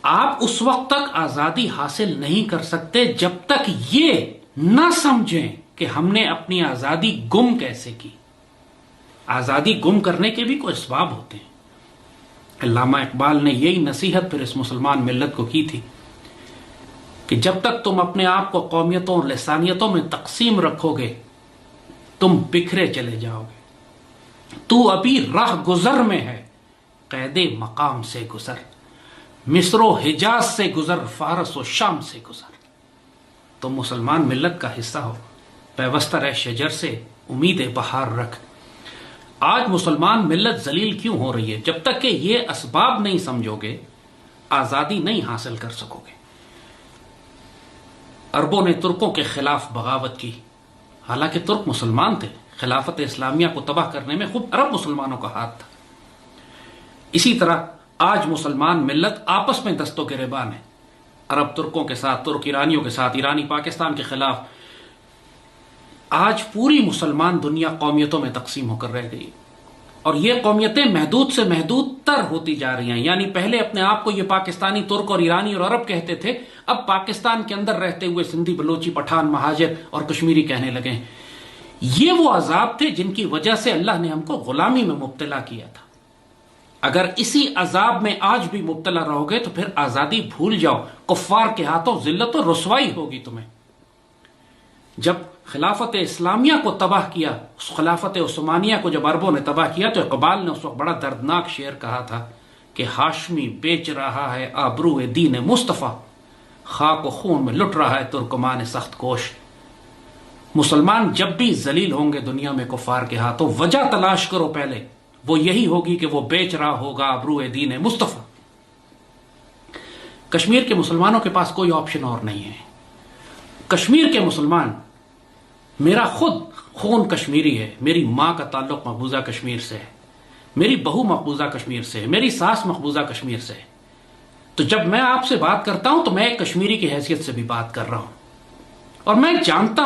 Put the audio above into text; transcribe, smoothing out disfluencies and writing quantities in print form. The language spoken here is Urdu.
آپ اس وقت تک آزادی حاصل نہیں کر سکتے جب تک یہ نہ سمجھیں کہ ہم نے اپنی آزادی گم کیسے کی. آزادی گم کرنے کے بھی کوئی اسباب ہوتے ہیں. علامہ اقبال نے یہی نصیحت پھر اس مسلمان ملت کو کی تھی کہ جب تک تم اپنے آپ کو قومیتوں اور لسانیتوں میں تقسیم رکھو گے تم بکھرے چلے جاؤ گے. تو ابھی راہ گزر میں ہے، قید مقام سے گزر، مصر و حجاز سے گزر، فارس و شام سے گزر. تم مسلمان ملت کا حصہ ہو، پیوستہ رہ شجر سے، امید بہار رکھ. آج مسلمان ملت ذلیل کیوں ہو رہی ہے؟ جب تک کہ یہ اسباب نہیں سمجھو گے آزادی نہیں حاصل کر سکو گے. عربوں نے ترکوں کے خلاف بغاوت کی، حالانکہ ترک مسلمان تھے. خلافت اسلامیہ کو تباہ کرنے میں خود عرب مسلمانوں کا ہاتھ تھا. اسی طرح آج مسلمان ملت آپس میں دست و گریبان ہے، عرب ترکوں کے ساتھ، ترک ایرانیوں کے ساتھ، ایرانی پاکستان کے خلاف. آج پوری مسلمان دنیا قومیتوں میں تقسیم ہو کر رہ گئی، اور یہ قومیتیں محدود سے محدود تر ہوتی جا رہی ہیں. یعنی پہلے اپنے آپ کو یہ پاکستانی، ترک اور ایرانی اور عرب کہتے تھے، اب پاکستان کے اندر رہتے ہوئے سندھی، بلوچی، پٹھان، مہاجر اور کشمیری کہنے لگے ہیں. یہ وہ عذاب تھے جن کی وجہ سے اللہ نے ہم کو غلامی میں مبتلا کیا تھا. اگر اسی عذاب میں آج بھی مبتلا رہو گے تو پھر آزادی بھول جاؤ. کفار کے ہاتھوں ذلت و رسوائی ہوگی تمہیں. جب خلافت اسلامیہ کو تباہ کیا، اس خلافت عثمانیہ کو جب عربوں نے تباہ کیا تو اقبال نے اس وقت بڑا دردناک شعر کہا تھا کہ ہاشمی بیچ رہا ہے آبرو دین مصطفیٰ، خاک و خون میں لٹ رہا ہے ترکمان سخت کوش. مسلمان جب بھی ذلیل ہوں گے دنیا میں کفار کے ہاتھوں، وجہ تلاش کرو پہلے، وہ یہی ہوگی کہ وہ بیچ رہا ہوگا آبرو دین مصطفیٰ. کشمیر کے مسلمانوں کے پاس کوئی آپشن اور نہیں ہے. کشمیر کے مسلمان، میرا خود خون کشمیری ہے، میری ماں کا تعلق مقبوضہ کشمیر سے ہے، میری بہو مقبوضہ کشمیر سے ہے، میری ساس مقبوضہ کشمیر سے ہے. تو جب میں آپ سے بات کرتا ہوں تو میں ایک کشمیری کی حیثیت سے بھی بات کر رہا ہوں، اور میں جانتا ہوں